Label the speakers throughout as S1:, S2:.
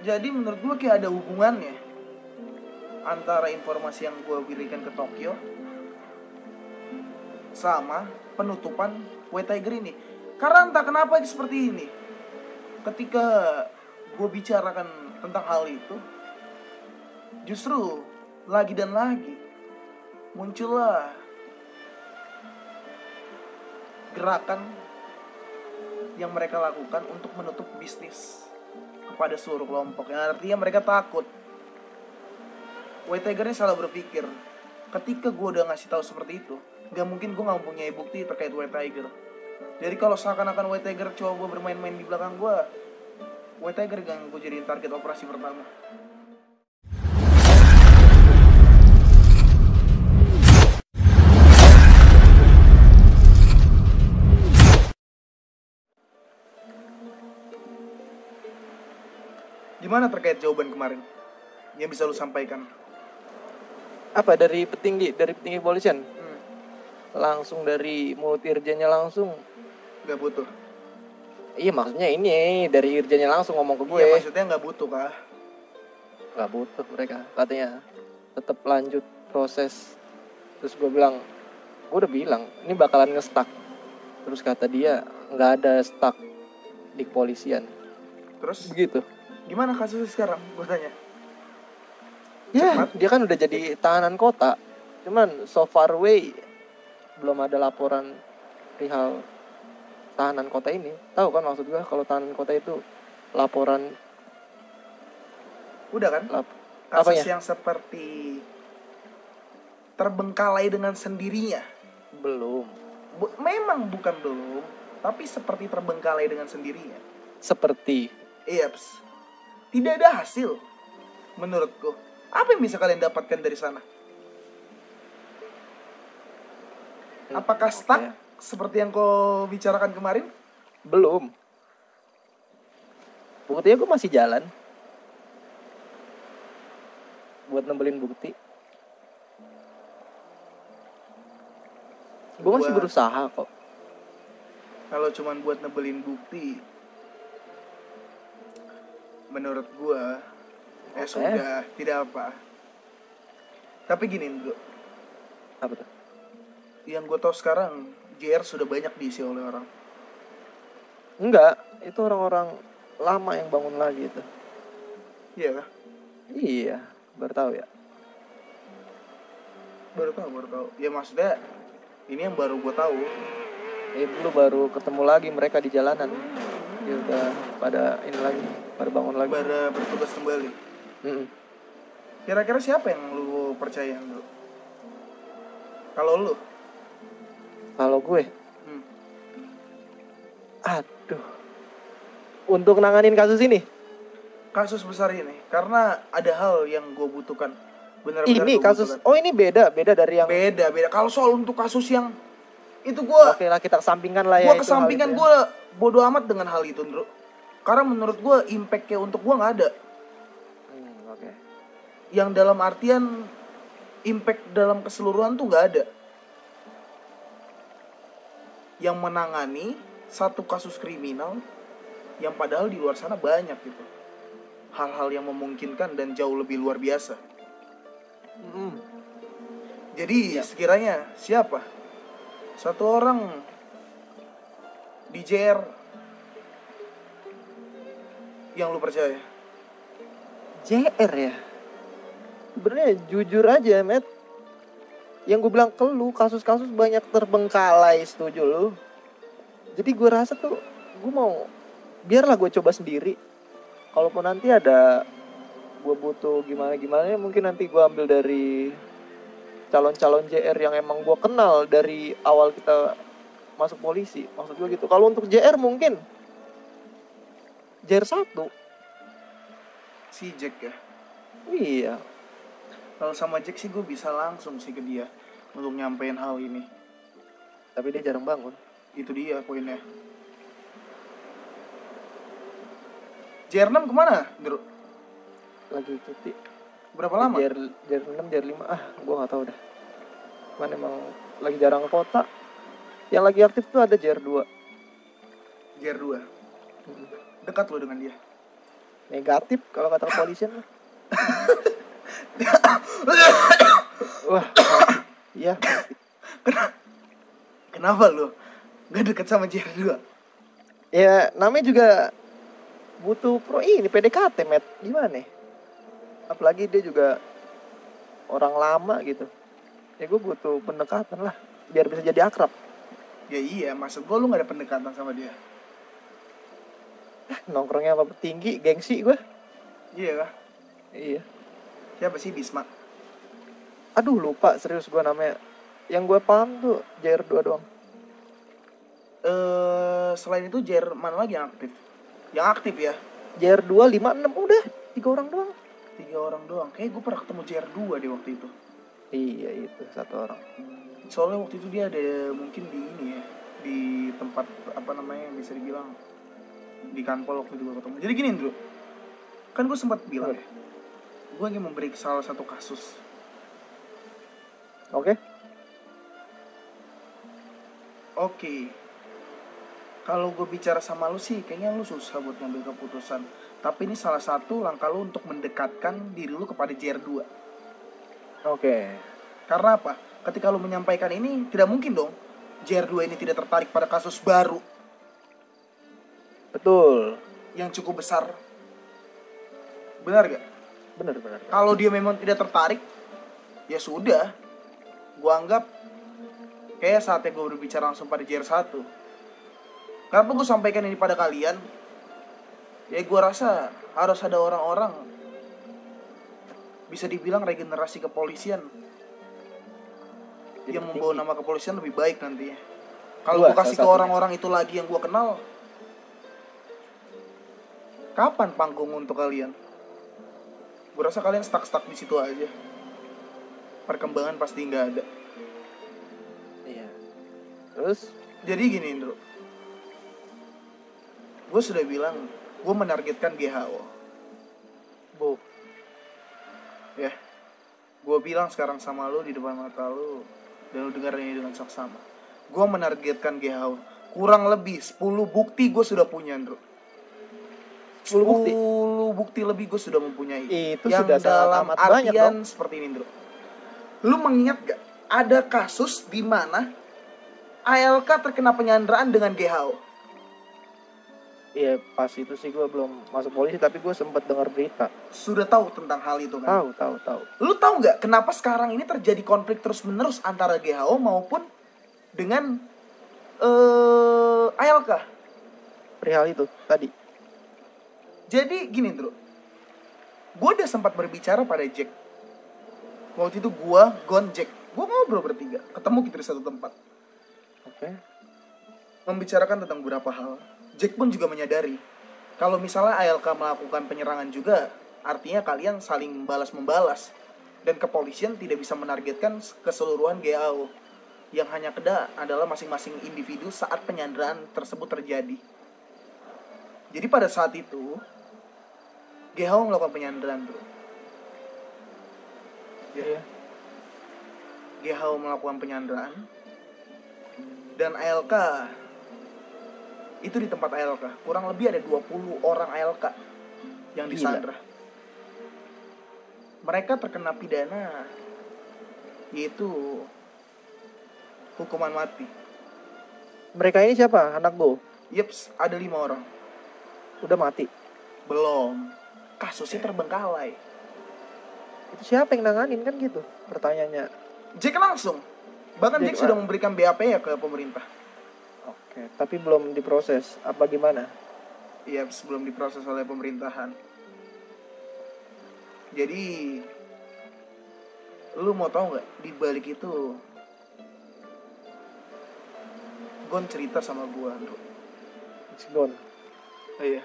S1: Jadi menurut gue kayak ada hubungannya antara informasi yang gue berikan ke Tokyo sama penutupan White Tiger ini. Karena entah kenapa seperti ini. Ketika gue bicarakan tentang hal itu, justru lagi dan lagi muncullah gerakan yang mereka lakukan untuk menutup bisnis kepada seluruh kelompok. Yang artinya mereka takut. White Tiger ini salah berpikir. Ketika gue udah ngasih tahu seperti itu, gak mungkin gue gak mempunyai bukti terkait White Tiger. Jadi kalau seakan-akan White Tiger coba bermain-main di belakang gue, White Tiger yang gue jadiin target operasi pertama. Gimana terkait jawaban kemarin yang bisa lu sampaikan?
S2: Apa dari petinggi kepolisian? Langsung dari mulut irjennya langsung.
S1: Gak butuh.
S2: Iya maksudnya ini dari irjennya langsung ngomong ke gue.
S1: Iya maksudnya gak butuh kah?
S2: Gak butuh mereka katanya tetap lanjut proses. Terus gue bilang, gue udah bilang ini bakalan nge-stuck. Terus kata dia gak ada stuck di kepolisian.
S1: Terus?
S2: Begitu.
S1: Gimana kasusnya sekarang? Gue tanya.
S2: Ya, dia kan udah jadi tahanan kota. Cuman so far away belum ada laporan perihal tahanan kota ini. Tahu kan maksud gue kalau tahanan kota itu laporan.
S1: Udah kan? Kasus yang seperti terbengkalai dengan sendirinya.
S2: Belum.
S1: Memang bukan belum, tapi seperti terbengkalai dengan sendirinya.
S2: Seperti.
S1: Yaps. Tidak ada hasil menurutku. Apa yang bisa kalian dapatkan dari sana? Apakah stuck seperti yang kau bicarakan kemarin?
S2: Belum. Buktinya gue masih jalan buat nembelin bukti. Gue masih berusaha kok.
S1: Kalau cuman buat nebelin bukti, menurut gue sudah tidak apa. Tapi gini bro.
S2: Apa tuh?
S1: Yang gue tahu sekarang JR sudah banyak diisi oleh orang.
S2: Enggak, itu orang-orang lama yang bangun lagi itu.
S1: Iya kah?
S2: Iya, baru tahu ya.
S1: Baru tahu. Ya maksudnya ini yang baru gue tahu.
S2: Dulu baru ketemu lagi mereka di jalanan. Ya udah pada ini lagi, baru bangun lagi.
S1: Baru bertugas kembali. Kira-kira siapa yang lu percaya bro? Kalau lu?
S2: Kalau gue? Aduh. Untuk nanganin kasus ini?
S1: Kasus besar ini. Karena ada hal yang gue butuhkan. Benar-benar
S2: ini kasus butuhkan. Oh ini beda dari yang
S1: beda. Kalau soal untuk kasus yang itu gue
S2: oke lah kita kesampingkan lah ya.
S1: Gue kesampingkan, gue bodoh amat dengan hal itu bro. Karena menurut gue impactnya untuk gue nggak ada.
S2: Oke.
S1: Yang dalam artian impact dalam keseluruhan tuh nggak ada. Yang menangani satu kasus kriminal yang padahal di luar sana banyak gitu. Hal-hal yang memungkinkan dan jauh lebih luar biasa. Jadi sekiranya siapa? Satu orang di JR yang lu percaya?
S2: JR ya? Sebenarnya jujur aja, Matt. Yang gue bilang ke lu, kasus-kasus banyak terbengkalai, setuju lu? Jadi gue rasa tuh, gue mau, biarlah gue coba sendiri. Kalaupun nanti ada, gue butuh gimana-gimana, mungkin nanti gue ambil dari calon-calon JR yang emang gue kenal dari awal kita masuk polisi. Maksud gue gitu. Kalau untuk JR mungkin JR 1
S1: si Jack ya?
S2: Iya.
S1: Kalau sama Jack sih gue bisa langsung sih ke dia untuk nyampein hal ini.
S2: Tapi dia jarang bangun.
S1: Itu dia poinnya. JR6 kemana, Bro?
S2: Lagi cuti.
S1: Berapa lama?
S2: JR6, JR5, gue gak tahu dah. Cuman emang lagi jarang ke kota. Yang lagi aktif tuh ada JR2.
S1: JR2? Dekat lo dengan dia?
S2: Negatif kalau kata kepolisian mah. Wah, mati. Iya, mati.
S1: Kenapa lu gak deket sama JR2?
S2: Ya namanya juga butuh ini PDKT, Met. Gimana ya? Apalagi dia juga orang lama gitu. Ya gue butuh pendekatan lah biar bisa jadi akrab.
S1: Ya iya, maksud gue lu gak ada pendekatan sama dia.
S2: Nongkrongnya apa tinggi, gengsi gue.
S1: Iya kah?
S2: Iya.
S1: Siapa sih Bisma?
S2: Aduh lupa serius gue namanya. Yang gue paham tuh JR2 doang.
S1: Selain itu JR mana lagi yang aktif? Yang aktif ya?
S2: JR2 5 6 udah 3 orang doang.
S1: 3 orang doang. Kayak gue pernah ketemu JR2 di waktu itu.
S2: Iya itu 1 orang.
S1: Soalnya waktu itu dia ada mungkin di ini ya, di tempat apa namanya yang bisa dibilang di kanpol waktu itu gue ketemu. Jadi gini Andrew, kan gue sempat bilang ya, gue ingin memberi salah satu kasus.
S2: Oke.
S1: Kalau gue bicara sama lu sih, kayaknya lu susah buat ngambil keputusan. Tapi ini salah satu langkah lu untuk mendekatkan diri lu kepada JR2.
S2: Oke.
S1: Karena apa? Ketika lu menyampaikan ini, tidak mungkin dong JR2 ini tidak tertarik pada kasus baru
S2: Betul.
S1: yang cukup besar. Benar gak?
S2: Benar.
S1: Kalau dia memang tidak tertarik, ya sudah. Gue anggap kayak saatnya gue berbicara langsung pada JR1. Kenapa gue sampaikan ini pada kalian? Ya gue rasa harus ada orang-orang, bisa dibilang regenerasi kepolisian,
S2: Jadi
S1: yang membawa
S2: tinggi.
S1: nama kepolisian lebih baik nantinya. Kalau
S2: Gua
S1: gue kasih ke
S2: salah satunya.
S1: orang-orang itu lagi yang gue kenal, kapan panggung untuk kalian? Gue rasa kalian stuck di situ aja. Perkembangan pasti nggak ada.
S2: Iya. Terus
S1: Jadi gini Indro, gue sudah bilang gue menargetkan GHO.
S2: Bu,
S1: Ya, gue bilang sekarang sama lu di depan mata lu, dan lu dengar ini dengan saksama. Gue menargetkan GHO. Kurang lebih 10 bukti gue sudah punya, Andrew.
S2: 10 bukti?
S1: 10 bukti lebih gue sudah mempunyai.
S2: Itu
S1: yang
S2: sudah sangat
S1: dalam
S2: amat banyak
S1: artian
S2: dong.
S1: seperti ini, Andrew. Lu mengingat gak? Ada kasus di mana ALK terkena penyanderaan dengan GHO.
S2: Iya pas itu sih gue belum masuk polisi tapi gue sempat dengar berita.
S1: Sudah tahu tentang hal itu kan?
S2: Tahu.
S1: Lu tahu nggak kenapa sekarang ini terjadi konflik terus-menerus antara GHO maupun dengan ALK?
S2: Perihal itu tadi.
S1: Jadi gini bro, gue udah sempat berbicara pada Jack. Waktu itu gue, Gon, Jack, gue ngobrol bertiga, ketemu kita di satu tempat,
S2: Oke.
S1: membicarakan tentang beberapa hal. Jack pun juga menyadari kalau misalnya ALK melakukan penyerangan juga, artinya kalian saling membalas, dan kepolisian tidak bisa menargetkan keseluruhan GAO. Yang hanya kena adalah masing-masing individu saat penyanderaan tersebut terjadi. Jadi pada saat itu GHO melakukan penyanderaan bro.
S2: Iya.
S1: GHO melakukan penyanderaan, dan ALK itu di tempat ALK kurang lebih ada 20 orang ALK yang disandra. Mereka terkena pidana, yaitu hukuman mati.
S2: Mereka ini siapa? Anak gue?
S1: Yeps, ada 5 orang.
S2: Udah mati?
S1: Belum. Kasusnya terbengkalai.
S2: Itu siapa yang nanganin kan gitu pertanyaannya.
S1: Jack langsung. Bahkan Jack sudah memberikan BAP ya ke pemerintah.
S2: Oke, tapi belum diproses apa gimana?
S1: Iya, sebelum diproses oleh pemerintahan. Jadi lu mau tahu nggak di balik itu Gon cerita sama gua, Andrew.
S2: Si Gon.
S1: Iya.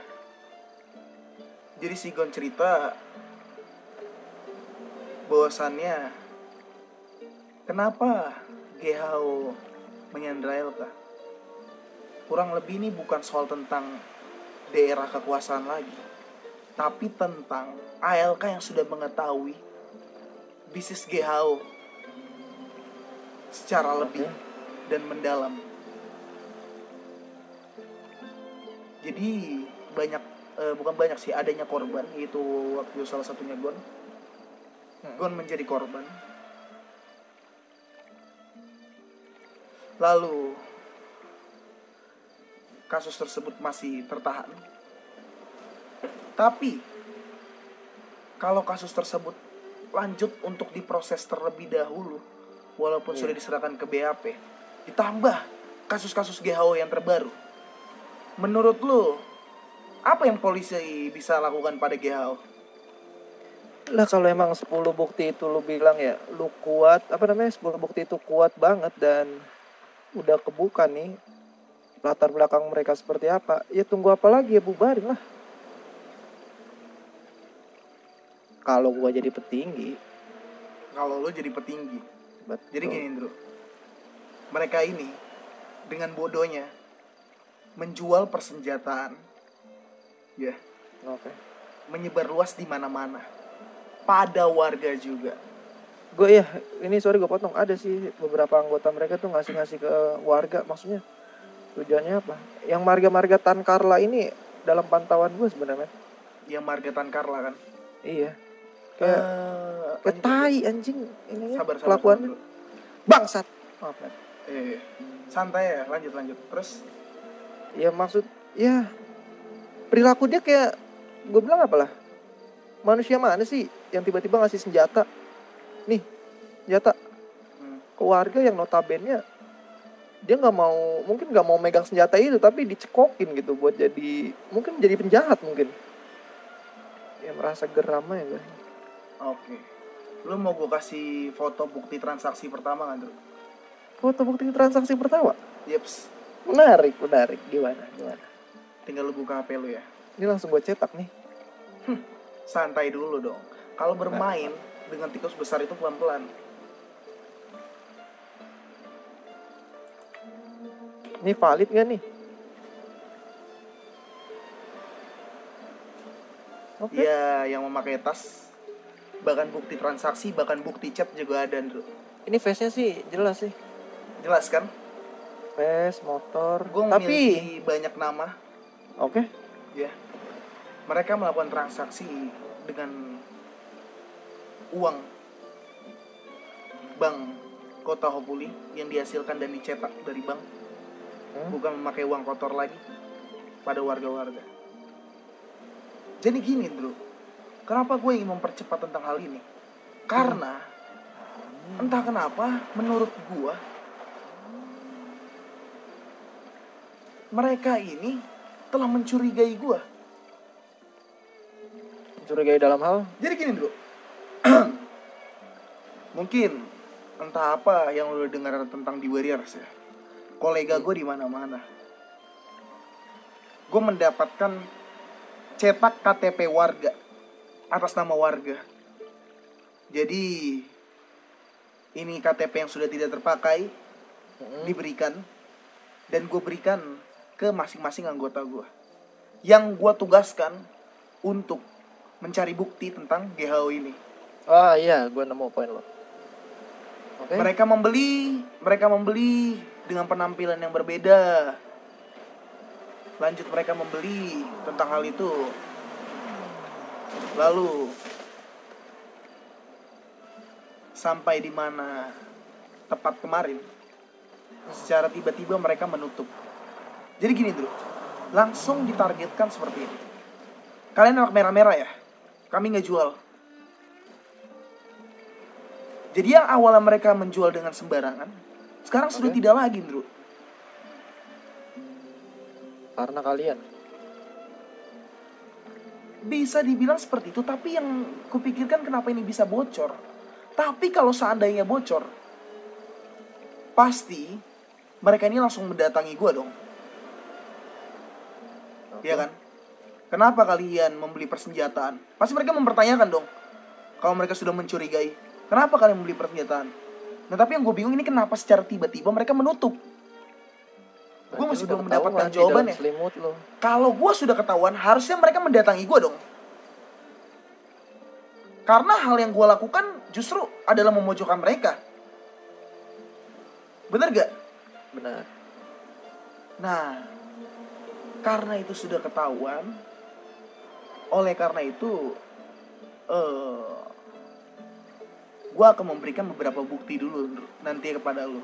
S1: Jadi si Gon cerita bahwasannya kenapa GHO menyandra ALK. Kurang lebih ini bukan soal tentang daerah kekuasaan lagi, tapi tentang ALK yang sudah mengetahui bisnis GHO secara lebih dan mendalam. Jadi banyak bukan banyak sih, adanya korban, yaitu waktu salah satunya Gon. Gon menjadi korban. Lalu kasus tersebut masih tertahan. Tapi kalau kasus tersebut lanjut untuk diproses terlebih dahulu, walaupun sudah diserahkan ke BAP, ditambah kasus-kasus GHO yang terbaru, menurut lu apa yang polisi bisa lakukan pada GHO?
S2: Lah kalau emang 10 bukti itu lu bilang ya, lu kuat, 10 bukti itu kuat banget dan udah kebuka nih latar belakang mereka seperti apa, ya tunggu apa lagi, ya bubarin lah. Kalau gua jadi petinggi.
S1: Kalau lu jadi petinggi.
S2: Betul.
S1: Jadi gini, Bro. Mereka ini dengan bodohnya menjual persenjataan. Ya.
S2: Oke.
S1: Menyebar luas di mana-mana. Pada warga juga.
S2: Gue sorry gue potong, ada sih beberapa anggota mereka tuh ngasih ke warga, maksudnya tujuannya apa? Yang marga-marga Tan Carla ini dalam pantauan gue sebenarnya.
S1: Yang marga Tan Carla kan?
S2: Iya. Kayak tai anjing ini
S1: sabar,
S2: kelakuannya. Bangsat. Maaf, man.
S1: Santai ya, lanjut. Terus?
S2: Ya maksud, ya perilaku dia kayak, gue bilang apalah, manusia mana sih yang tiba-tiba ngasih senjata, nih senjata ke warga yang notabene dia mungkin nggak mau megang senjata itu, tapi dicekokin gitu buat mungkin jadi penjahat mungkin. Ya merasa geram ya gue.
S1: Oke. Lu mau gue kasih foto bukti transaksi pertama kan, Bro?
S2: Foto bukti transaksi pertama?
S1: Yeps.
S2: Menarik. Gimana?
S1: Tinggal lu buka HP lu ya.
S2: Ini langsung gue cetak nih.
S1: Santai dulu dong. Kalau bermain dengan tikus besar itu pelan-pelan.
S2: Ini valid gak nih?
S1: Okay. Ya, yang memakai tas, bahkan bukti transaksi, bahkan bukti chat juga ada, Bro.
S2: Ini face-nya sih jelas sih.
S1: Jelas kan?
S2: Face, motor.
S1: Gue memiliki banyak nama.
S2: Oke.
S1: Ya. Mereka melakukan transaksi dengan uang bank Kota Hopuli yang dihasilkan dan dicetak dari bank. Bukan memakai uang kotor lagi pada warga-warga. Jadi gini, Bro. Kenapa gue ingin mempercepat tentang hal ini? Karena entah kenapa menurut gue mereka ini telah mencurigai gue.
S2: Mencurigai dalam hal?
S1: Jadi gini, Bro. Mungkin entah apa yang lo dengar tentang The Warriors ya. Kolega gue di mana-mana. Gue mendapatkan cetak KTP warga atas nama warga. Jadi ini KTP yang sudah tidak terpakai diberikan, dan gue berikan ke masing-masing anggota gue yang gue tugaskan untuk mencari bukti tentang GHO ini.
S2: Oh iya, gue nemu poin lo.
S1: Okay. Mereka membeli dengan penampilan yang berbeda. Lanjut mereka membeli tentang hal itu. Lalu sampai di mana tepat kemarin, secara tiba-tiba mereka menutup. Jadi gini, Bro. Langsung ditargetkan seperti ini. Kalian anak merah-merah ya? Kami nggak jual. Jadi yang awalnya mereka menjual dengan sembarangan, sekarang sudah tidak lagi, Bro.
S2: Karena kalian.
S1: Bisa dibilang seperti itu, tapi yang kupikirkan kenapa ini bisa bocor. Tapi kalau seandainya bocor, pasti mereka ini langsung mendatangi gue dong. Iya kan? Kenapa kalian membeli persenjataan? Pasti mereka mempertanyakan dong. Kalau mereka sudah mencurigai, kenapa kalian membeli persenjataan? Nah tapi yang gue bingung ini kenapa secara tiba-tiba mereka menutup. Gue masih belum mendapatkan jawabannya. Kalau gue sudah ketahuan, harusnya mereka mendatangi gue dong. Karena hal yang gue lakukan justru adalah memojokkan mereka. Bener gak?
S2: Benar.
S1: Nah, karena itu sudah ketahuan, Oleh karena itu, gue akan memberikan beberapa bukti dulu nanti kepada lo.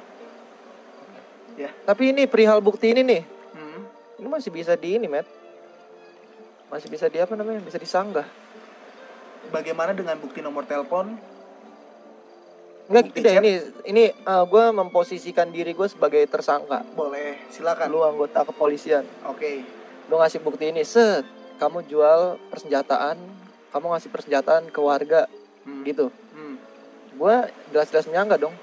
S1: Ya.
S2: Tapi ini perihal bukti ini nih,
S1: Hmm.
S2: ini masih bisa di ini, Matt. Masih bisa di apa namanya? Bisa disanggah.
S1: Bagaimana dengan bukti nomor telepon?
S2: Enggak
S1: Bukti
S2: gitu deh,
S1: chat?
S2: ini gue memposisikan diri gue sebagai tersangka.
S1: Boleh, silakan.
S2: Lu anggota kepolisian.
S1: Oke.
S2: Lu ngasih bukti ini, set. Kamu jual persenjataan, kamu ngasih persenjataan ke warga, gitu. Gue jelas-jelas menyangka dong.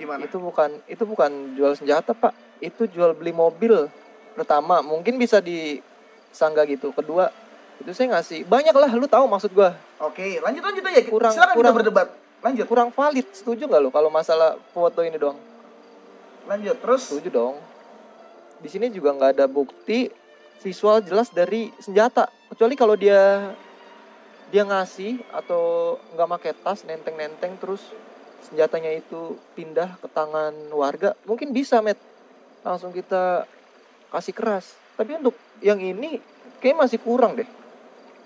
S1: Gimana?
S2: Itu bukan jual senjata, Pak. Itu jual beli mobil. Pertama, mungkin bisa disanggah gitu. Kedua, itu saya ngasih banyak lah, lu tahu maksud gue.
S1: Oke, lanjut aja. Silakan kita
S2: kurang
S1: berdebat. Lanjut.
S2: Kurang valid, setuju nggak lu kalau masalah foto ini doang?
S1: Lanjut terus.
S2: Setuju dong. Di sini juga nggak ada bukti visual jelas dari senjata, kecuali kalau dia ngasih atau nggak pakai tas, nenteng terus senjatanya itu pindah ke tangan warga, mungkin bisa, Met, langsung kita kasih keras. Tapi untuk yang ini kayak masih kurang deh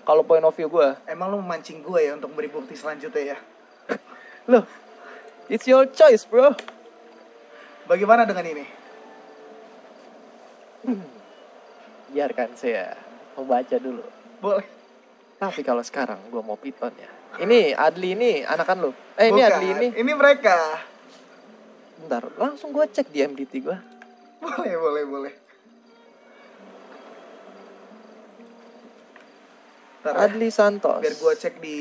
S2: kalau point of view gue.
S1: Emang lu memancing gue ya untuk beri bukti selanjutnya ya?
S2: Loh, it's your choice, bro.
S1: Bagaimana dengan ini?
S2: Biarkan saya membaca dulu.
S1: Boleh.
S2: Tapi kalau sekarang gue mau piton ya. Ini Adli ini anakan lo. Ini
S1: Bukan,
S2: Adli ini.
S1: Ini mereka.
S2: Bentar, langsung gue cek di MDT gue.
S1: Boleh. Ntar ya,
S2: Adli Santos.
S1: biar gue cek di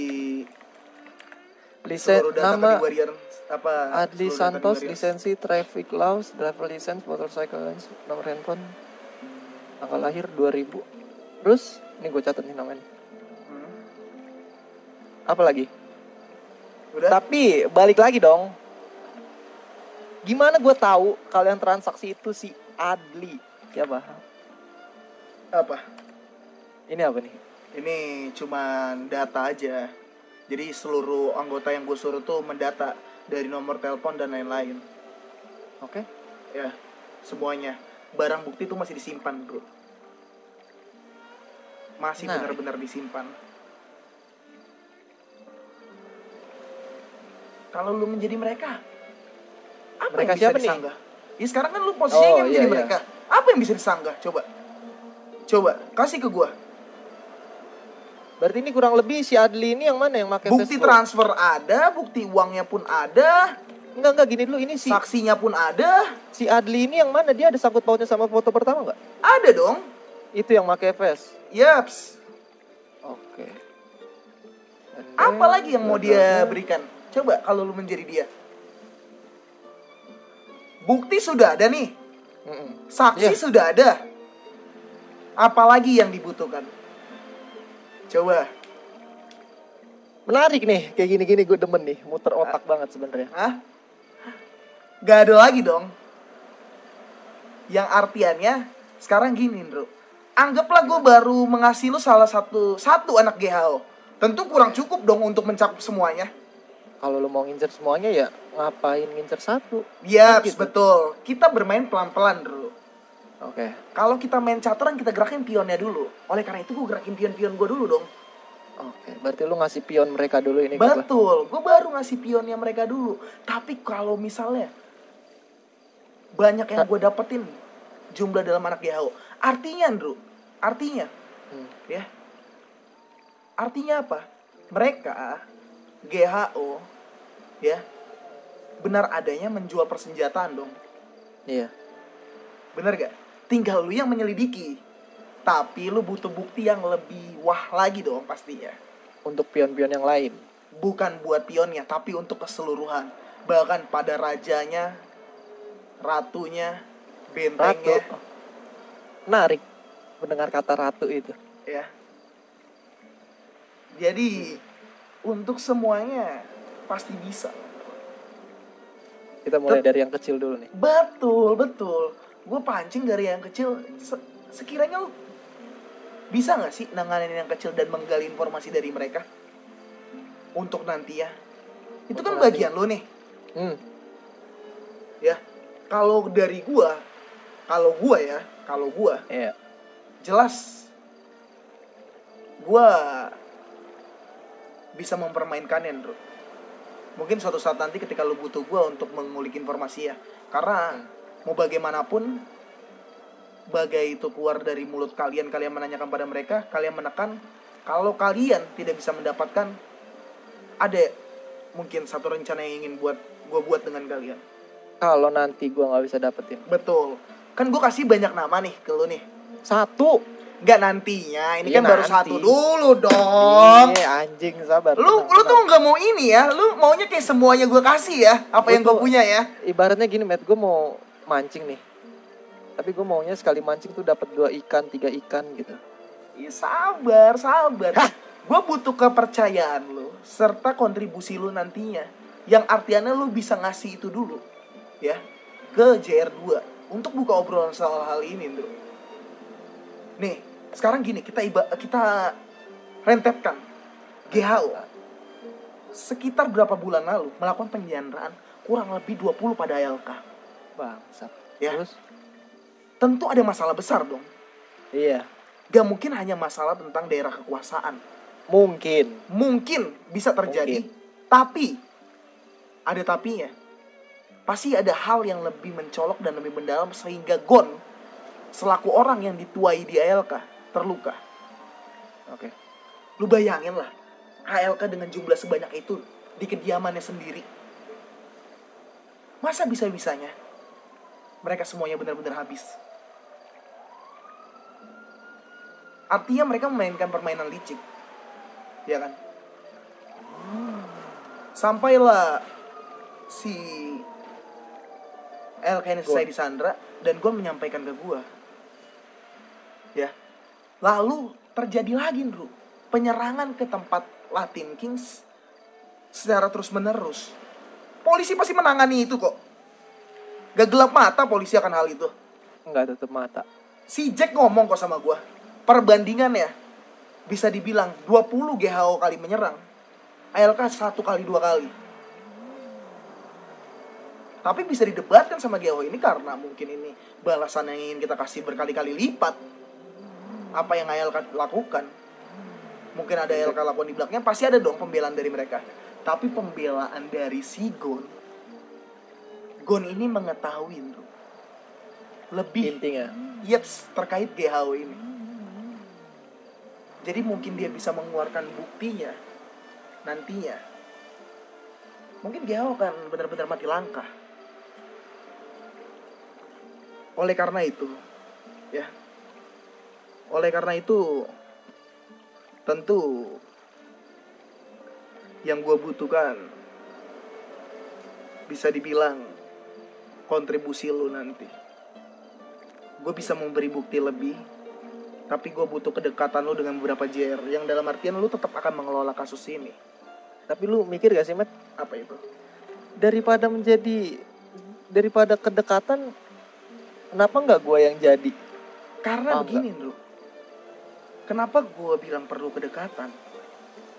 S2: seluruh data nama
S1: Warrior apa?
S2: Adli Santos, lisensi traffic laws, driver license, motorcycle license, nomor handphone, tanggal lahir 2000. Terus ini gue catat nih namanya. Apa lagi?
S1: Udah?
S2: Tapi balik lagi dong. Gimana gue tahu kalau yang transaksi itu si Adli? Siapa?
S1: Apa?
S2: Ini apa nih?
S1: Ini cuman data aja. Jadi seluruh anggota yang gue suruh tuh mendata dari nomor telepon dan lain-lain.
S2: Oke.
S1: Ya, semuanya. Barang bukti tuh masih disimpan, bro. Masih benar-benar disimpan. Kalau lu menjadi mereka, apa
S2: mereka
S1: yang bisa disanggah? Ya sekarang kan lu posisinya menjadi mereka. Apa yang bisa disanggah? Coba, kasih ke gua.
S2: Berarti ini kurang lebih si Adli ini yang mana yang pakai
S1: bukti transfer ada, bukti uangnya pun ada.
S2: Enggak gini dulu, ini si
S1: saksinya pun ada.
S2: Si Adli ini yang mana, dia ada sangkut pautnya sama foto pertama enggak?
S1: Ada dong.
S2: Itu yang pakai vest.
S1: Yaps.
S2: Oke.
S1: Apa lagi yang mau dia berikan? Coba kalau lu menjadi dia. Bukti sudah ada nih. Saksi sudah ada. Apalagi yang dibutuhkan? Coba.
S2: Menarik nih, kayak gini-gini gue demen nih, muter otak banget sebenarnya.
S1: Hah? Gak ada lagi dong. Yang artiannya sekarang gini, bro. Anggaplah gue baru mengasih lu salah satu anak GHO. Tentu kurang cukup dong untuk mencakup semuanya.
S2: Kalau lu mau ngincer semuanya ya ngapain ngincer satu?
S1: Iya,
S2: gitu.
S1: Betul. Kita bermain pelan-pelan, bro.
S2: Oke.
S1: Kalau kita main cateran, kita gerakin pionnya dulu. Oleh karena itu gue gerakin pion-pion gue dulu dong.
S2: Oke, berarti lu ngasih pion mereka dulu ini.
S1: Betul, gue baru ngasih pionnya mereka dulu. Tapi kalau misalnya banyak yang gue dapetin jumlah dalam anak GHO, artinya, Andrew, ya, artinya apa? Mereka GHO, ya, benar adanya menjual persenjataan dong.
S2: Iya.
S1: Bener gak? Tinggal lu yang menyelidiki. Tapi lu butuh bukti yang lebih wah lagi dong pastinya.
S2: Untuk pion-pion yang lain.
S1: Bukan buat pionnya, tapi untuk keseluruhan. Bahkan pada rajanya, ratunya, bentengnya.
S2: Ratu. Menarik mendengar kata ratu itu.
S1: Ya. Jadi untuk semuanya pasti bisa.
S2: Kita mulai dari yang kecil dulu nih.
S1: Betul. Gue pancing dari yang kecil. Sekiranya lu bisa gak sih nanganin yang kecil dan menggali informasi dari mereka? Untuk nanti ya. Itu kan bagian lu nih. Ya. Kalau dari gua
S2: Iya.
S1: jelas gue bisa mempermainkannya, bro. Mungkin suatu saat nanti ketika lu butuh gue untuk mengulik informasi ya. Karena mau bagaimanapun, bagai itu keluar dari mulut kalian, kalian menanyakan pada mereka, kalian menekan. Kalau kalian tidak bisa mendapatkan, ada mungkin satu rencana yang ingin gue buat dengan kalian.
S2: Kalau nanti gue nggak bisa dapetin.
S1: Betul. Kan gue kasih banyak nama nih ke lu nih.
S2: 1.
S1: Nggak nantinya, ini
S2: Iya,
S1: kan baru
S2: nanti.
S1: 1 dulu dong.
S2: Anjing, sabar.
S1: Lu
S2: tenang.
S1: tuh nggak mau ini ya, lu maunya kayak semuanya gue kasih ya, apa
S2: Gua
S1: yang gue
S2: tuh-
S1: punya ya.
S2: Ibaratnya gini, Matt, gue mau mancing nih. Tapi gue maunya sekali mancing tuh dapat 2 ikan, 3 ikan gitu.
S1: Iya sabar. Gue butuh kepercayaan lu serta kontribusi lu nantinya. Yang artiannya lu bisa ngasih itu dulu ya ke JR2 untuk buka obrolan soal hal ini, bro. Nih, sekarang gini, kita rentetkan. GHO sekitar berapa bulan lalu melakukan penyanderaan kurang lebih 20 pada ALK.
S2: Bangsat.
S1: Ya.
S2: Terus?
S1: Tentu ada masalah besar dong.
S2: Iya.
S1: Gak mungkin hanya masalah tentang daerah kekuasaan. Mungkin bisa terjadi. Tapi ada tapinya. Pasti ada hal yang lebih mencolok dan lebih mendalam sehingga Gon selaku orang yang dituai di ALK terluka.
S2: Oke.
S1: Lu bayangin lah, ALK dengan jumlah sebanyak itu di kediamannya sendiri. Masa bisa-bisanya mereka semuanya benar-benar habis? Artinya mereka memainkan permainan licik, ya kan? Sampailah si ALK ini selesai disandra dan gue menyampaikan ke gue, ya. Lalu terjadi lagi, bro, penyerangan ke tempat Latin Kings secara terus-menerus. Polisi pasti menangani itu kok. Gak gelap mata polisi akan hal itu.
S2: Enggak tutup mata.
S1: Si Jack ngomong kok sama gue, perbandingannya bisa dibilang 20 GHO kali menyerang, ALK 1 kali 2 kali. Tapi bisa didebatkan sama GHO ini karena mungkin ini balasan yang ingin kita kasih berkali-kali lipat apa yang ALK lakukan. Mungkin ada ALK lakukan di belakangnya, pasti ada dong pembelaan dari mereka. Tapi pembelaan dari si Gon ini mengetahui, bro, lebih
S2: Intinya.
S1: Yeps, terkait GHO ini. Jadi mungkin dia bisa mengeluarkan buktinya nantinya. Mungkin GHO akan benar-benar mati langkah. Oleh karena itu, ya. Oleh karena itu, tentu yang gue butuhkan bisa dibilang kontribusi lu nanti. Gue bisa memberi bukti lebih, tapi gue butuh kedekatan lu dengan beberapa JR yang dalam artian lu tetap akan mengelola kasus ini.
S2: Tapi lu mikir gak sih, Matt?
S1: Apa itu?
S2: Daripada kedekatan, kenapa nggak gue yang jadi?
S1: Karena begini, bro. Kenapa gue bilang perlu kedekatan?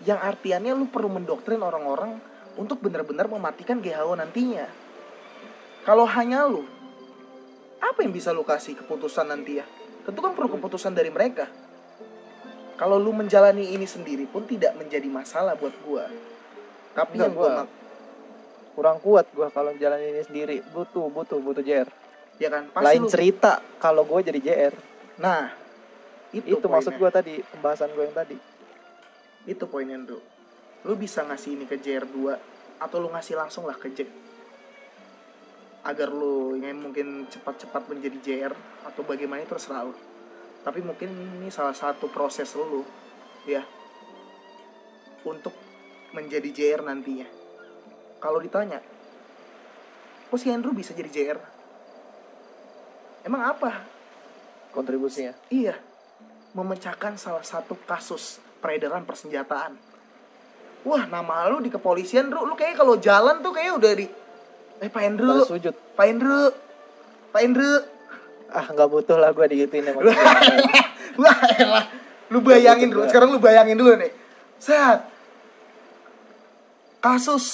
S1: Yang artiannya lu perlu mendoktrin orang-orang untuk benar-benar mematikan GHO nantinya. Kalau hanya lu, apa yang bisa lu kasih keputusan nanti ya? Tentu kan perlu keputusan dari mereka. Kalau lu menjalani ini sendiri pun tidak menjadi masalah buat gue. Tapi
S2: Enggak,
S1: yang
S2: gua kurang kuat gue kalau jalan ini sendiri. Butuh JR.
S1: ya kan, pasti
S2: Lain cerita kalau gue jadi JR.
S1: Nah, itu
S2: maksud gue tadi, pembahasan gue yang tadi.
S1: Itu poinnya, bro. Lu bisa ngasih ini ke JR2 atau lu ngasih langsung lah ke Jack. Agar lu yang mungkin cepat-cepat menjadi JR atau bagaimana itu terserah lu. Tapi mungkin ini salah satu proses lu ya untuk menjadi JR nantinya. Kalau ditanya, kok si Andrew bisa jadi JR? Emang apa
S2: Kontribusinya?
S1: Iya, memecahkan salah satu kasus peredaran persenjataan. Wah, nama lu di kepolisian, Bro. Lu kayak kalau jalan tuh kayak udah di Pak Andrew.
S2: Balas sujud.
S1: Pak Andrew.
S2: Ah, nggak butuh lah gue digituin emang.
S1: Wah, elah. Lu bayangin dulu. Sekarang lu bayangin dulu nih. Saat kasus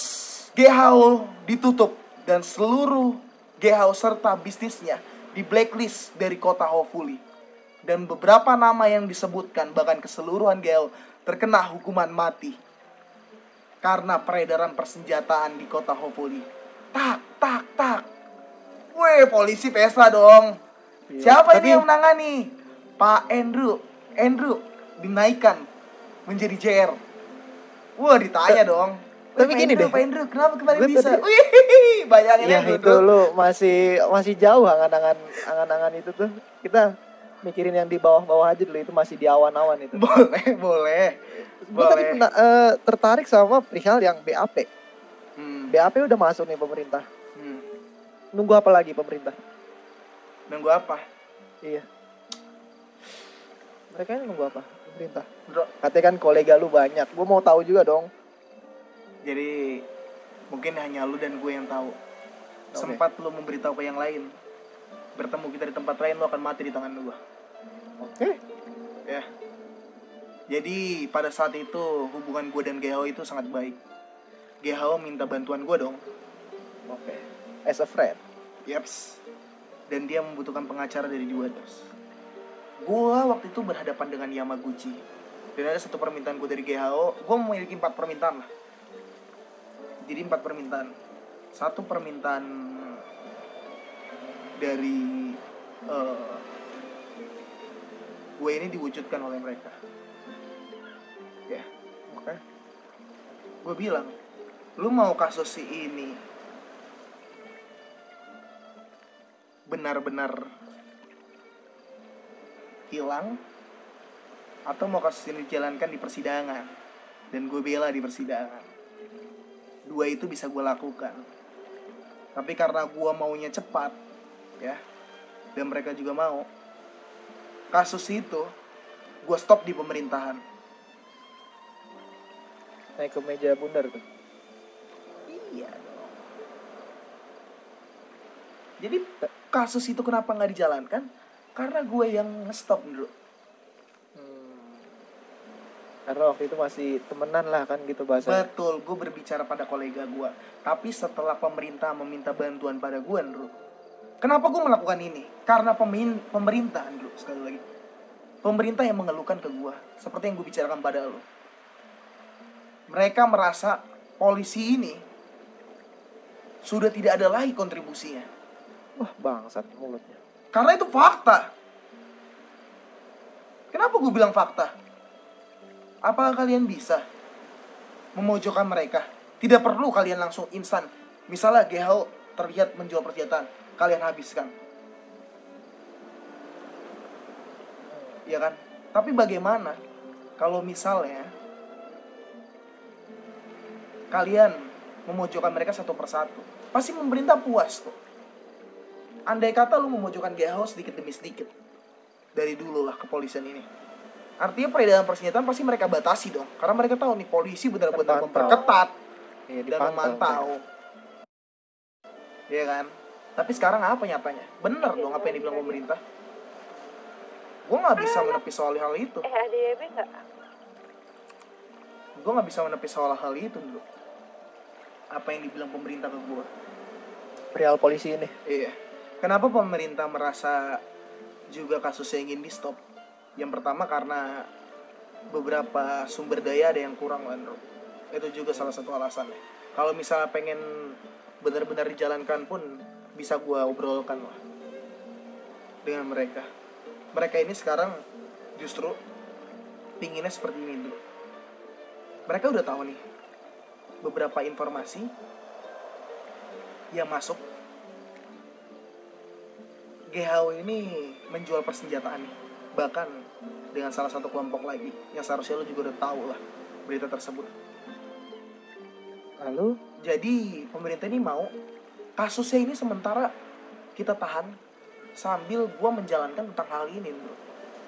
S1: GHO ditutup dan seluruh GHO serta bisnisnya di blacklist dari kota Hopefully. Dan beberapa nama yang disebutkan, bahkan keseluruhan GHO, terkena hukuman mati karena peredaran persenjataan di kota Hopuli. Tak, tak, tak. Weh, polisi pesta dong.
S2: Iya,
S1: Siapa
S2: tapi-
S1: ini yang menangani? Pak Andrew. Andrew dinaikkan menjadi JR. Wah, ditanya dong.
S2: tapi
S1: Pak
S2: gini
S1: Andrew,
S2: deh.
S1: Pak Andrew, kenapa kemarin
S2: Gue
S1: bisa?
S2: tadi-
S1: Wih, bayangin
S2: Ya
S1: aja,
S2: itu
S1: Bro.
S2: lu masih jauh angan-angan itu tuh. Kita mikirin yang di bawah-bawah aja dulu, itu masih di awan-awan itu.
S1: Boleh.
S2: Gue tadi tertarik sama perihal yang BAP.
S1: Hmm.
S2: BAP udah masuk nih pemerintah.
S1: Hmm.
S2: Nunggu apa lagi pemerintah?
S1: Nunggu apa?
S2: Iya. Mereka ini nunggu apa? Pemerintah.
S1: Bro,
S2: Katanya kan kolega lu banyak. Gue mau tahu juga dong.
S1: jadi mungkin hanya lu dan gue yang tahu.
S2: Oke.
S1: Sempat lu memberitahu ke yang lain. Bertemu kita di tempat lain, lu akan mati di tangan gua.
S2: Oke.
S1: Ya. Jadi pada saat itu hubungan gue dan GHO itu sangat baik. GHO minta bantuan gue dong.
S2: Oke. As a friend.
S1: Yaps. Dan dia membutuhkan pengacara dari Juados. Gue waktu itu berhadapan dengan Yamaguchi. Dan ada satu permintaan gue dari GHO. Gue memiliki 4 permintaan lah. Jadi 4 permintaan. Satu permintaan dari gue ini diwujudkan oleh mereka. Ya.
S2: Oke.
S1: Gue bilang, lu mau kasus si ini benar-benar hilang, atau mau kasus ini dijalankan di persidangan dan gue bela di persidangan. Dua itu bisa gue lakukan. Tapi karena gue maunya cepat, ya, dan mereka juga mau, kasus itu gue stop di pemerintahan.
S2: Naik ke meja bundar tuh.
S1: Iya dong. Jadi kasus itu kenapa nggak dijalankan? Karena gue yang nge-stop dulu.
S2: Karena waktu itu masih temenan lah kan gitu bahasanya.
S1: Betul, gue berbicara pada kolega gue. Tapi setelah pemerintah meminta bantuan pada gue, Andrew. Kenapa gue melakukan ini? Karena pemerintah, Andrew, sekali lagi. Pemerintah yang mengeluhkan ke gue. Seperti yang gue bicarakan pada lo. Mereka merasa polisi ini sudah tidak ada lagi kontribusinya.
S2: Wah, bangsat mulutnya.
S1: Karena itu fakta. Kenapa gue bilang fakta? Apakah kalian bisa memojokkan mereka? Tidak perlu kalian langsung instan. Misalnya GHO terlihat menjual persenjataan, kalian habiskan. Ya kan? Tapi bagaimana kalau misalnya kalian memojokkan mereka satu persatu? Pasti pemerintah puas kok. Andai kata lu memojokkan GHO sedikit demi sedikit. Dari dulu lah kepolisian ini. Artinya peredaran persenjataan pasti mereka batasi dong. Karena mereka tahu nih polisi benar-benar
S2: Terpantau.
S1: memperketat
S2: Iya,
S1: dan
S2: dipantau.
S1: memantau. Iya kan? Tapi sekarang apa nyatanya? Bener dong apa yang dibilang pemerintah. Gue gak bisa menepis soal hal itu.
S3: Ada YB nggak?
S1: Gue gak bisa menepis soal hal itu dulu. Apa yang dibilang pemerintah ke gue.
S2: Perihal polisi ini.
S1: Iya. Kenapa pemerintah merasa juga kasusnya ingin di stop? Yang pertama karena beberapa sumber daya ada yang kurang, Landro. Itu juga salah satu alasannya. Kalau misalnya pengen benar-benar dijalankan pun bisa gue obrolkan lah dengan mereka. Mereka ini sekarang justru pinginnya seperti ini dulu. Mereka udah tahu nih beberapa informasi yang masuk. GHO ini menjual persenjataan nih. Bahkan dengan salah satu kelompok lagi yang seharusnya lo juga udah tahu lah berita tersebut.
S2: Lalu
S1: Jadi pemerintah ini mau kasusnya ini sementara kita tahan sambil gue menjalankan tentang hal ini bro.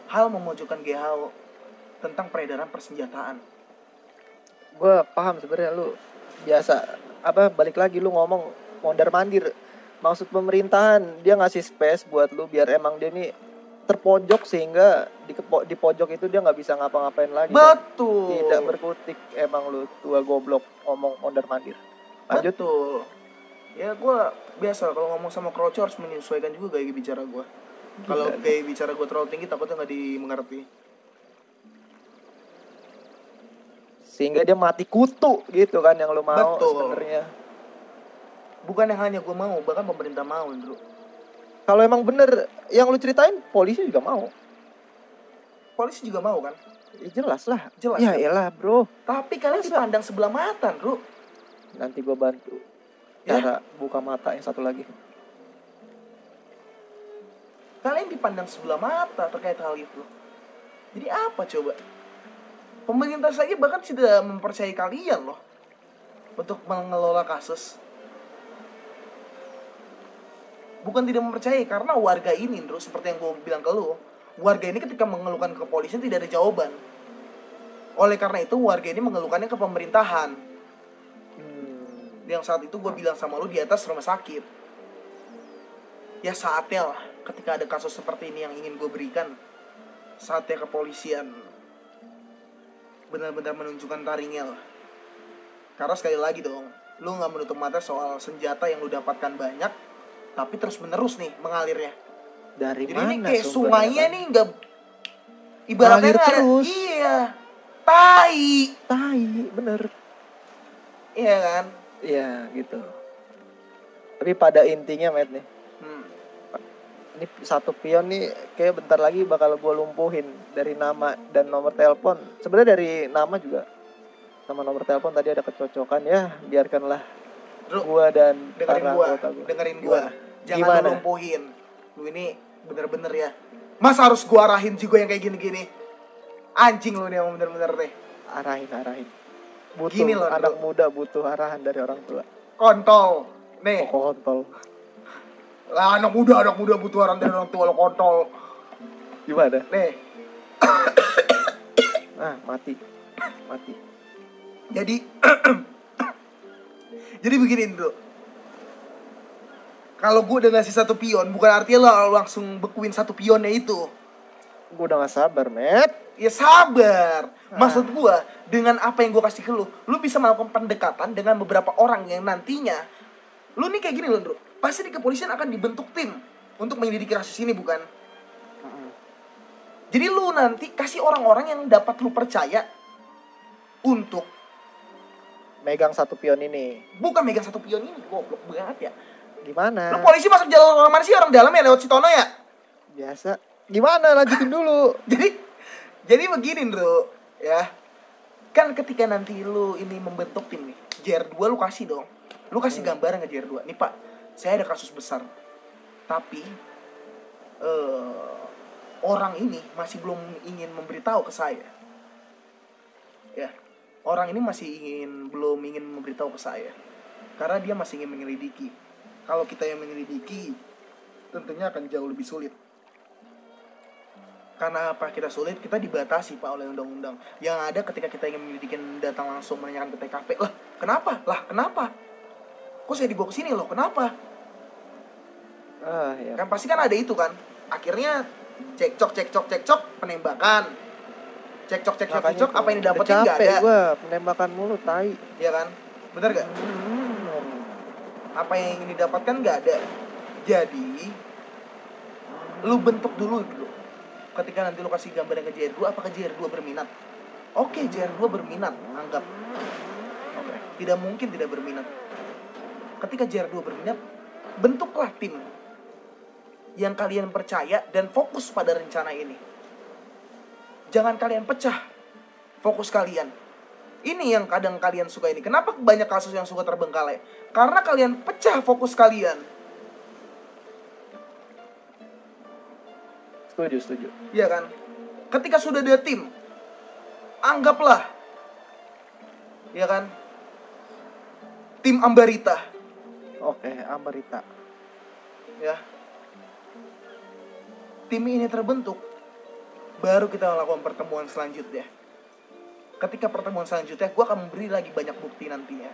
S1: Hal memojokkan GHO tentang peredaran persenjataan.
S2: gue paham sebenarnya lu biasa balik lagi lu ngomong mondar mandir. Maksud pemerintahan dia ngasih space buat lu biar emang dia nih terpojok sehingga di pojok itu dia nggak bisa ngapa-ngapain lagi.
S1: Betul.
S2: Tidak berkutik. Emang lu tua goblok ngomong mondar mandir. Lanjut.
S1: Betul. Ya gue biasa kalau ngomong sama Kroco harus menyesuaikan juga gaya bicara gue. Kalau kayak bicara gue terlalu tinggi takutnya nggak dimengerti.
S2: Sehingga dia mati kutu gitu kan yang lu mau sebenarnya.
S1: Bukan yang hanya gue mau, bahkan pemerintah mau, bro.
S2: Kalau emang bener yang lu ceritain, polisi juga mau.
S1: Polisi juga mau kan?
S2: Ya jelas lah.
S1: Jelas
S2: ya
S1: kan?
S2: elah bro.
S1: Tapi kalian dipandang sebelah mata, bro.
S2: Nanti gue bantu cara buka mata yang satu lagi.
S1: Kalian dipandang sebelah mata terkait hal itu. Jadi apa coba? Pemerintah saja bahkan tidak mempercayai kalian loh untuk mengelola kasus. Bukan tidak mempercayai, karena warga ini, bro, seperti yang gue bilang ke lu, warga ini ketika mengeluhkan ke kepolisian tidak ada jawaban. Oleh karena itu warga ini mengeluhkannya ke pemerintahan. Yang saat itu gue bilang sama lu di atas rumah sakit. Ya saatnya lah, ketika ada kasus seperti ini yang ingin gue berikan, saatnya kepolisian benar-benar menunjukkan taringnya lah. Karena sekali lagi dong, lu gak menutup mata soal senjata yang lu dapatkan banyak, tapi terus menerus nih mengalirnya.
S2: Dari
S1: jadi
S2: mana?
S1: Ini kayak
S2: sungainya
S1: nih gak, ibaratnya gak ada. Iya, tai,
S2: bener.
S1: Iya kan?
S2: Iya gitu. Tapi pada intinya Matt nih, ini satu pion nih kayak bentar lagi bakal gue lumpuhin dari nama dan nomor telepon. Sebenarnya dari nama juga sama nomor telepon tadi ada kecocokan ya, biarkanlah gue dan para anggota gue.
S1: Dengerin gue, jangan lu lumpuhin. Lu ini bener-bener ya, masa harus gue arahin juga yang kayak gini-gini? Anjing lu nih yang bener-bener deh.
S2: Arahin. Butuh
S1: gini loh,
S2: anak muda butuh arahan dari orang tua.
S1: Kontol nih.
S2: Kontol.
S1: Lah anak muda butuh arahan dari orang tua, lo kontol.
S2: Gimana?
S1: Nih.
S2: Mati.
S1: Jadi begini bro, kalau gue udah ngasih satu pion, bukan artinya lo langsung bekuin satu pionnya itu.
S2: Gue udah gak sabar, Matt.
S1: Ya sabar. Maksud gue, dengan apa yang gue kasih ke lu bisa melakukan pendekatan dengan beberapa orang yang nantinya, lu nih kayak gini loh bro, pasti di kepolisian akan dibentuk tim untuk menyelidiki kasus ini, bukan? Jadi lu nanti kasih orang-orang yang dapat lu percaya untuk
S2: megang satu pion ini.
S1: Bukan megang satu pion ini, goblok banget ya.
S2: Gimana?
S1: Lu polisi masuk jalan orang mana sih, orang dalam ya, lewat Citono ya?
S2: Biasa. Gimana, lanjutin dulu.
S1: Jadi begini bro, ya. Kan ketika nanti lu ini membentuk tim nih, JR2 lu kasih dong. Lu kasih gambaran ke JR2. Nih Pak, saya ada kasus besar. Tapi orang ini masih belum ingin memberitahu ke saya. Ya. Orang ini belum ingin memberitahu ke saya. Karena dia masih ingin menyelidiki. Kalau kita yang menyelidiki, tentunya akan jauh lebih sulit. Karena apa kita sulit? Kita dibatasi Pak oleh undang-undang. Yang ada ketika kita ingin menyelidiki, datang langsung menanyakan ke TKP. Lah kenapa? Kok saya dibawa ke sini loh? Kenapa?
S2: Ya.
S1: Kan pasti kan ada itu kan. Akhirnya cekcok, penembakan. Cekcok, apa yang didapetin nggak ada.
S2: Capek gue, penembakan mulu, tai.
S1: Iya kan? Bener gak? Apa yang ingin didapatkan nggak ada. Jadi, lu bentuk dulu. Ketika nanti lu kasih gambaran ke JR2, apakah JR2 berminat? Oke, JR2 berminat, anggap. Oke. Tidak mungkin tidak berminat. Ketika JR2 berminat, bentuklah tim yang kalian percaya dan fokus pada rencana ini. Jangan kalian pecah fokus kalian. Ini yang kadang kalian suka ini. Kenapa banyak kasus yang suka terbengkalai? Karena kalian pecah fokus kalian.
S2: Setuju.
S1: Iya kan? Ketika sudah ada tim, anggaplah, ya kan? Tim Ambarita.
S2: Oke, Ambarita.
S1: Ya. Tim ini terbentuk, baru kita melakukan pertemuan selanjutnya. Ketika pertemuan selanjutnya, gue akan memberi lagi banyak bukti nantinya.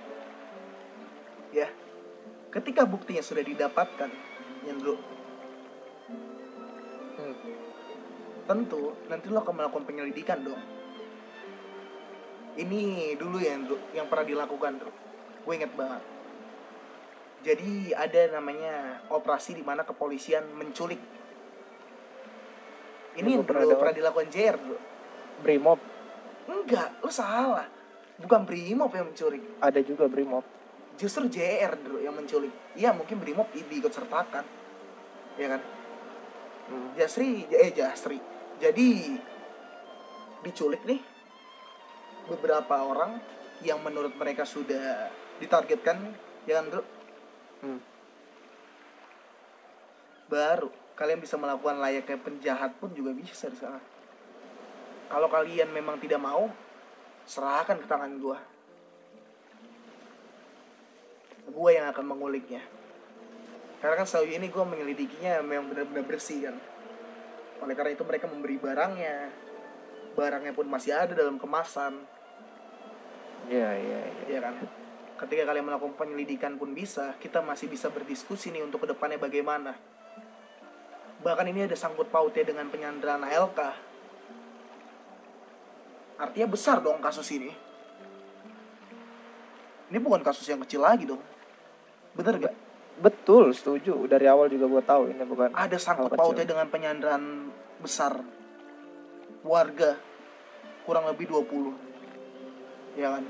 S1: Ya. Ketika buktinya sudah didapatkan, Yandro, tentu nanti lo akan melakukan penyelidikan dong. Ini dulu ya Yandro, yang pernah dilakukan bro. Gue inget banget. Jadi ada namanya operasi di mana kepolisian menculik Ini
S2: Yang
S1: yang
S2: gua pernah
S1: dulu
S2: dengar.
S1: pernah dilakukan JR bro.
S2: Brimob
S1: Enggak, lu salah. Bukan Brimob yang menculik.
S2: ada juga Brimob.
S1: Justru JR bro yang menculik. Iya mungkin Brimob diikut sertakan. Ya kan? Jasri. Jadi diculik nih beberapa orang yang menurut mereka sudah ditargetkan, ya kan bro? Baru kalian bisa melakukan layaknya penjahat pun juga bisa di sana. Kalau kalian memang tidak mau, serahkan ke tangan gua yang akan menguliknya. Karena kan sejauh ini gua menyelidikinya memang benar-benar bersih kan. Oleh karena itu mereka memberi barangnya pun masih ada dalam kemasan.
S2: Iya.
S1: Ya kan? Ketika kalian melakukan penyelidikan pun kita masih bisa berdiskusi nih untuk kedepannya bagaimana. Bahkan ini ada sangkut pautnya dengan penyanderaan ALK. Artinya besar dong kasus ini. Ini bukan kasus yang kecil lagi dong. Bener gak?
S2: Betul, setuju. Dari awal juga gue tahu ini bukan.
S1: Ada sangkut pautnya dengan penyanderaan besar warga, kurang lebih 20. Ya kan?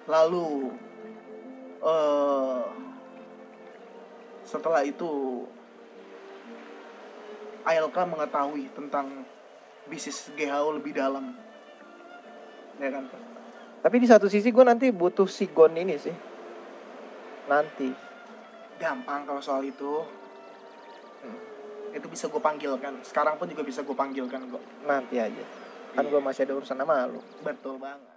S1: Lalu setelah itu ALK mengetahui tentang bisnis GHO lebih dalam. Ya kan?
S2: Tapi di satu sisi gue nanti butuh si Gon ini sih. Nanti.
S1: Gampang kalau soal itu. Itu bisa gue panggilkan. Sekarang pun juga bisa gue panggilkan kok.
S2: Nanti aja. Kan gue masih ada urusan sama lu.
S1: Betul banget.